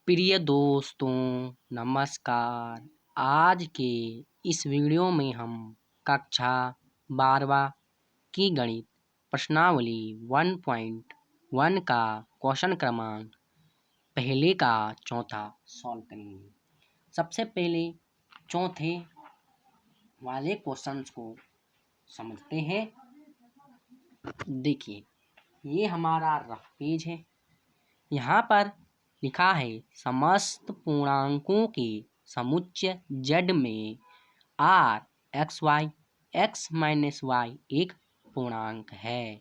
प्रिय दोस्तों, नमस्कार। आज के इस वीडियो में हम कक्षा 12 की गणित प्रश्नावली 1.1 का क्वेश्चन क्रमांक पहले का चौथा सॉल्व करेंगे। सबसे पहले चौथे वाले क्वेश्चंस को समझते हैं। देखिए, ये हमारा रफ पेज है। यहाँ पर लिखा है समस्त पूर्णांकों के समुच्चय z में r x y x minus Y एक पूर्णांक है।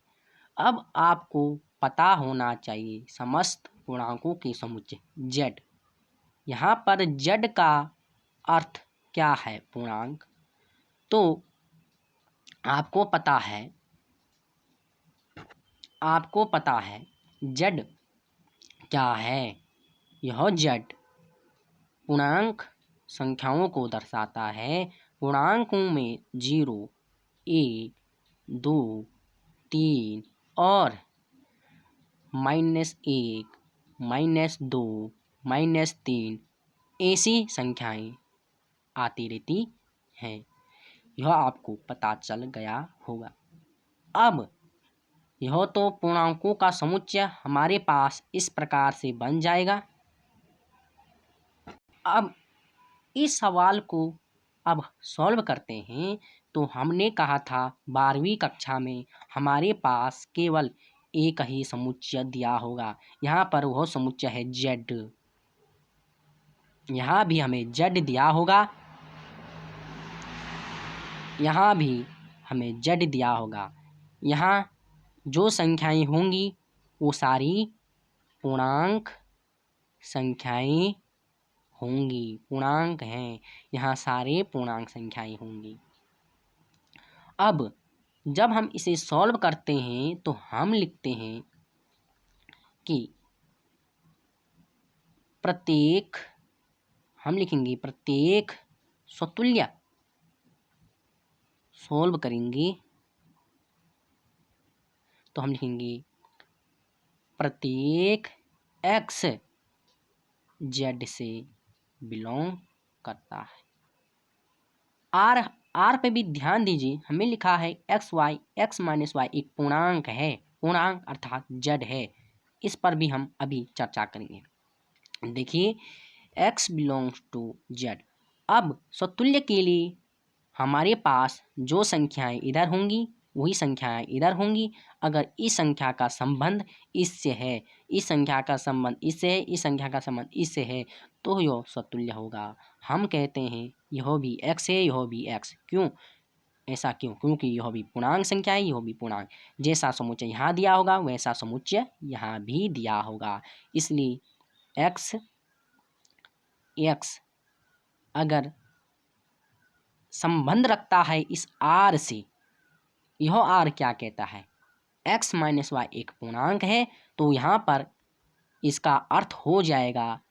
अब आपको पता होना चाहिए समस्त पूर्णांकों के समुच्चय z। यहाँ पर z का अर्थ क्या है पूर्णांक, तो आपको पता है z क्या है। यह z पूर्णांक संख्याओं को दर्शाता है। पूर्णांकों में 0, 1, 2, 3 और -1, -2, -3 ऐसी संख्याएं आती रहती हैं। यह आपको पता चल गया होगा। अब यह तो पूर्णांकों का समुच्चय हमारे पास इस प्रकार से बन जाएगा। अब इस सवाल को अब सॉल्व करते हैं। तो हमने कहा था 12वीं कक्षा में हमारे पास केवल एक ही समुच्चय दिया होगा। यहाँ पर वह समुच्चय है z। यहाँ भी हमें z दिया होगा, यहाँ भी हमें z दिया होगा। यहाँ जो संख्याएं होंगी वो सारी पूर्णांक संख्याएं होंगी। पूर्णांक हैं, यहाँ सारे पूर्णांक संख्याएं होंगी। अब जब हम इसे सॉल्व करते हैं तो हम लिखते हैं कि प्रत्येक स्वतुल्य सॉल्व करेंगे तो हम लिखेंगे प्रत्येक x z से बिलोंग करता है। r पे भी ध्यान दीजिए, हमें लिखा है x माइनस वाई एक पूर्णांक है। पूर्णांक अर्थात z है। इस पर भी हम अभी चर्चा करेंगे। देखिए, x बिलोंग्स टू z। अब स्वतुल्य के लिए हमारे पास जो संख्याएं इधर होंगी वही संख्याएं इधर होंगी। अगर इस संख्या का संबंध इससे है, इस संख्या का संबंध इससे है, इस संख्या का संबंध इससे है, तो यह स्वतुल्य होगा। हम कहते हैं यह भी x है, यह भी x। क्यों ऐसा? क्योंकि यह भी पूर्णांक संख्या है, यह भी पूर्णांक। जैसा समुच्चय यहाँ दिया होगा वैसा समुच्चय यहाँ भी दिया होगा। इसलिए x अगर संबंध रखता है इस r से, यह r क्या कहता है? x माइनस वाई एक पूर्णांक है, तो यहाँ पर इसका अर्थ हो जाएगा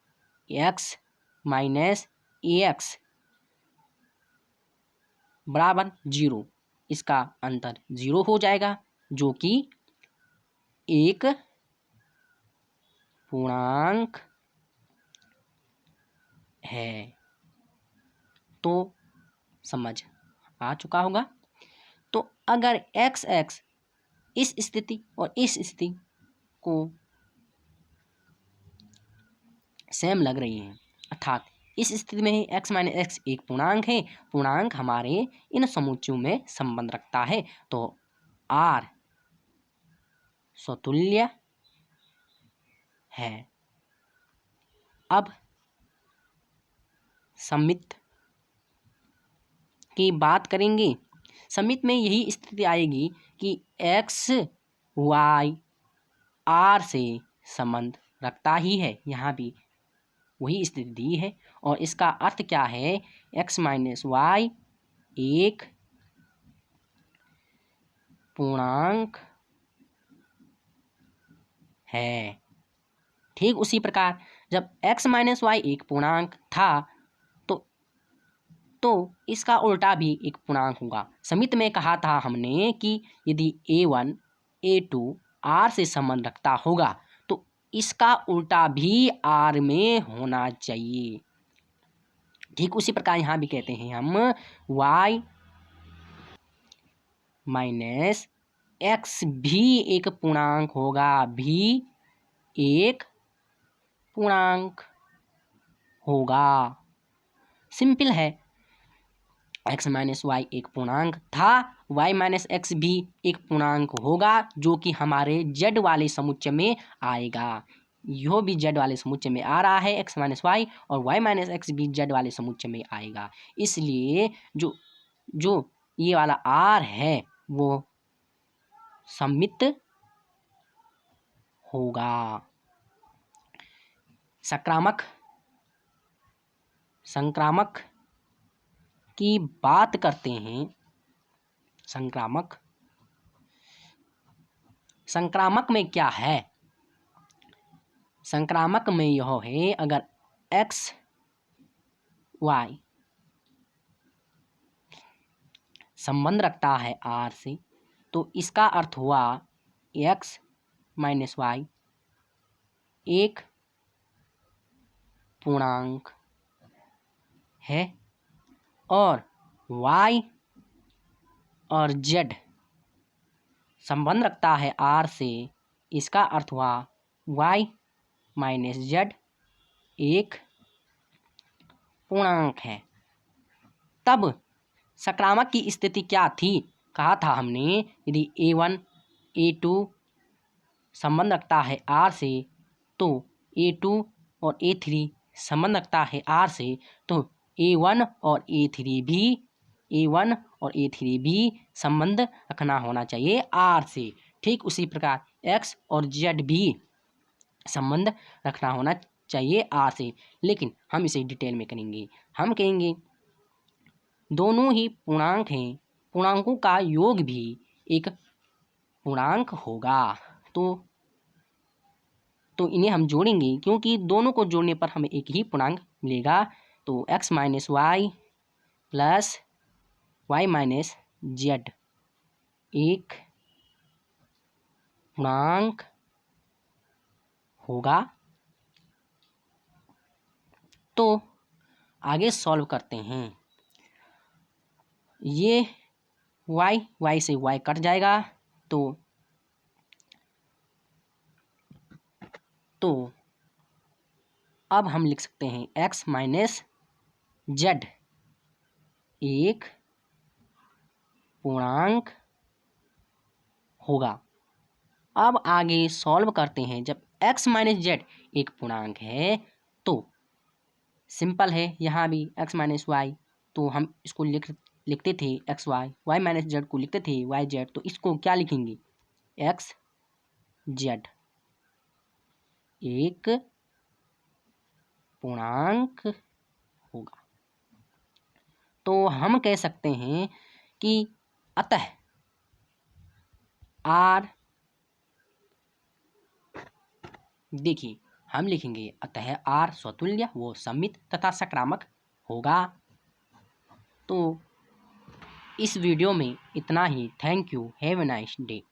x माइनस ax बराबर 0। इसका अंतर 0 हो जाएगा, जो कि एक पूर्णांक है। तो समझ आ चुका होगा। तो अगर x इस स्थिति और इस स्थिति को सेम लग रही है, अर्थात इस स्थिति में x माइनस एक्स एक पूर्णांक है, पूर्णांक हमारे इन समुच्चयों में संबंध रखता है, तो r स्वतुल्य है। अब सममित की बात करेंगे। सममित में यही स्थिति आएगी कि x y r से संबंध रखता ही है। यहाँ भी वही स्थिति दी है और इसका अर्थ क्या है? x माइनस वाई एक पूर्णांक है। ठीक उसी प्रकार जब x माइनस वाई एक पूर्णांक था तो इसका उल्टा भी एक पूर्णांक होगा। समित में कहा था हमने कि यदि a1 a2 r से संबंध रखता होगा तो इसका उल्टा भी आर में होना चाहिए। ठीक उसी प्रकार यहाँ भी कहते हैं हम y माइनस एक्स भी एक पूर्णांक होगा, भी एक पूर्णांक होगा। सिंपल है, x माइनस वाई एक पूर्णांक था, y माइनस एक्स भी एक पूर्णांक होगा जो कि हमारे z वाले समुच्चय में आएगा। यह भी z वाले समुच्चय में आ रहा है x माइनस वाई, और y माइनस एक्स भी z वाले समुच्चय में आएगा। इसलिए जो जो ये वाला r है वो सममित होगा। संक्रामक की बात करते हैं। संक्रामक में क्या है? संक्रामक में यह है, अगर x y संबंध रखता है r से, तो इसका अर्थ हुआ x माइनस वाई एक पूर्णांक है, और y और z संबंध रखता है r से, इसका अर्थ हुआ y माइनस z एक पूर्णांक है। तब संक्रामक की स्थिति क्या थी? कहा था हमने, यदि a1 a2 संबंध रखता है r से, तो a2 और a3 संबंध रखता है r से, तो a1 और a3 भी संबंध रखना होना चाहिए r से। ठीक उसी प्रकार x और z भी संबंध रखना होना चाहिए r से, लेकिन हम इसे डिटेल में करेंगे। हम कहेंगे दोनों ही पूर्णांक हैं, पूर्णांकों का योग भी एक पूर्णांक होगा। तो इन्हें हम जोड़ेंगे, क्योंकि दोनों को जोड़ने पर हमें एक ही पूर्णांक मिलेगा। तो x minus Y plus Y minus Z एक पूर्णांक होगा। तो आगे सॉल्व करते हैं। ये y से y कट जाएगा, तो अब हम लिख सकते हैं x माइनस जेड एक पूर्णांक होगा। अब आगे सॉल्व करते हैं। जब x माइनस जेड एक पूर्णांक है तो सिंपल है, यहाँ भी x माइनस वाई, तो हम इसको लिखते थे X Y, Y minus Z को लिखते थे वाई जेड, तो इसको क्या लिखेंगे? एक्स जेड एक पूर्णांक होगा। तो हम कह सकते हैं कि अतः आर, देखिए हम लिखेंगे अतः आर स्वतुल्य वो सममित तथा संक्रामक होगा। तो इस वीडियो में इतना ही। Thank you, have a nice day.